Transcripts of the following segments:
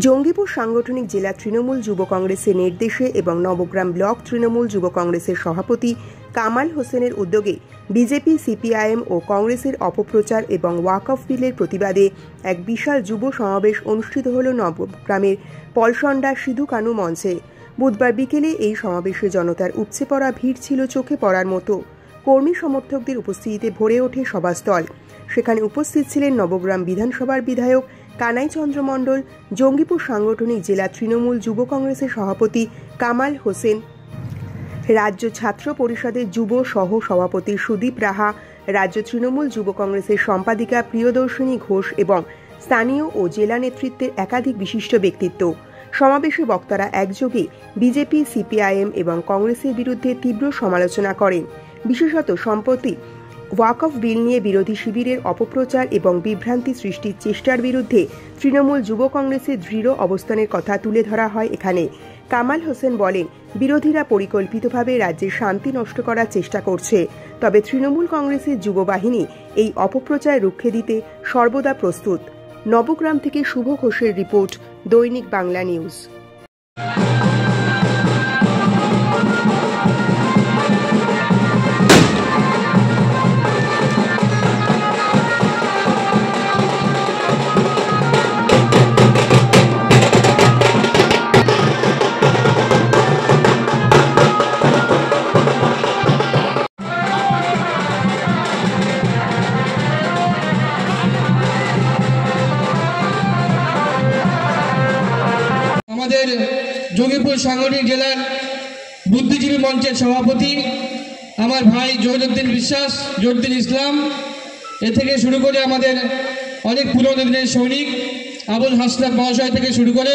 জঙ্গিপুর সাংগঠনিক জেলা তৃণমূল যুব কংগ্রেসের নির্দেশে এবং নবগ্রাম ব্লক তৃণমূল যুব কংগ্রেসের সভাপতি কামাল হোসেনের উদ্যোগে বিজেপি, সিপিআইএম ও কংগ্রেসের অপপ্রচার এবং ওয়াকফ বিলের প্রতিবাদে এক বিশাল যুব সমাবেশ অনুষ্ঠিত হল নবগ্রামের পলসন্ডা সিধু কানু মঞ্চে। বুধবার বিকেলে এই সমাবেশে জনতার উপচে পড়া ভিড় ছিল চোখে পড়ার মতো। কর্মী সমর্থকদের উপস্থিতিতে ভরে ওঠে সভাস্থল। সেখানে উপস্থিত ছিলেন নবগ্রাম বিধানসভার বিধায়ক কানাই চন্দ্র মণ্ডল, জঙ্গিপুর সাংগঠনিক জেলা তৃণমূল যুব কংগ্রেসের সভাপতি কামাল হোসেন, রাজ্য ছাত্র পরিষদের যুব সহ সভাপতি সুদীপ রাহা, রাজ্য তৃণমূল যুব কংগ্রেসের সম্পাদিকা প্রিয়দর্শিনী ঘোষ এবং স্থানীয় ও জেলা নেতৃত্বের একাধিক বিশিষ্ট ব্যক্তিত্ব। সমাবেশে বক্তারা একযোগে বিজেপি, সিপিআইএম এবং কংগ্রেসের বিরুদ্ধে তীব্র সমালোচনা করেন। বিশেষত সম্প্রতি ওয়াকফ বিল নিয়ে বিরোধী শিবিরের অপপ্রচার এবং বিভ্রান্তি সৃষ্টির চেষ্টার বিরুদ্ধে তৃণমূল যুব কংগ্রেসের দৃঢ় অবস্থানের কথা তুলে ধরা হয় এখানে। কামাল হোসেন বলেন, বিরোধীরা পরিকল্পিতভাবে রাজ্যের শান্তি নষ্ট করার চেষ্টা করছে, তবে তৃণমূল কংগ্রেসের যুব বাহিনী এই অপপ্রচার রুখে দিতে সর্বদা প্রস্তুত। নবগ্রাম থেকে শুভ ঘোষের রিপোর্ট, দৈনিক বাংলা নিউজ। আমাদের জঙ্গিপুর সাংগঠনিক জেলার বুদ্ধিজীবী মঞ্চের সভাপতি আমার ভাই জহিরুদ্দিন বিশ্বাস, জহিরুদ্দিন ইসলাম, এ থেকে শুরু করে আমাদের অনেক পুরনো দিনের সৈনিক আবুল হাসনাত মহাশয় থেকে শুরু করে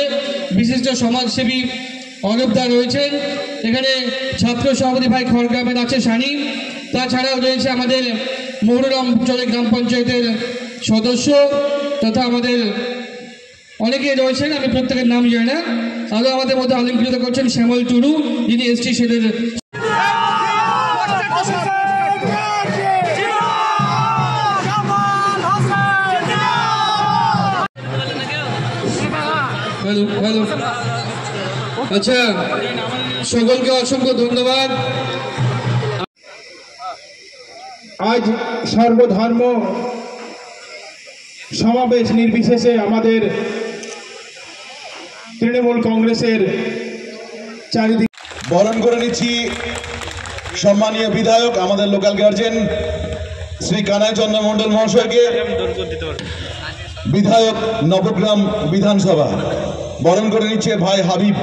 বিশিষ্ট সমাজসেবী অরূপদা রয়েছেন। এখানে ছাত্র সভাপতি ভাই খড়গ্রামের আছে সানি, তাছাড়াও রয়েছে আমাদের মহুরাম অঞ্চলের গ্রাম পঞ্চায়েতের সদস্য তথা আমাদের অনেকেই রয়েছেন, আমি প্রত্যেকের নাম জানি না। আরও আমাদের মধ্যে অলঙ্কৃত করছেন শ্যামল টুডু, যিনি এসটি সেলের আচ্ছা, সকলকে অসংখ্য ধন্যবাদ। আজ সর্বধর্ম সমাবেশ নির্বিশেষে আমাদের তৃণমূল কংগ্রেসের চারিদিকে বরণ করে নিচ্ছি সম্মানীয় বিধায়ক, আমাদের লোকাল গার্জেন শ্রী কানাই চন্দ্র মণ্ডল মহাশয়কে, বিধায়ক নবগ্রাম বিধানসভা। বরণ করে নিচ্ছে ভাই হাবিব।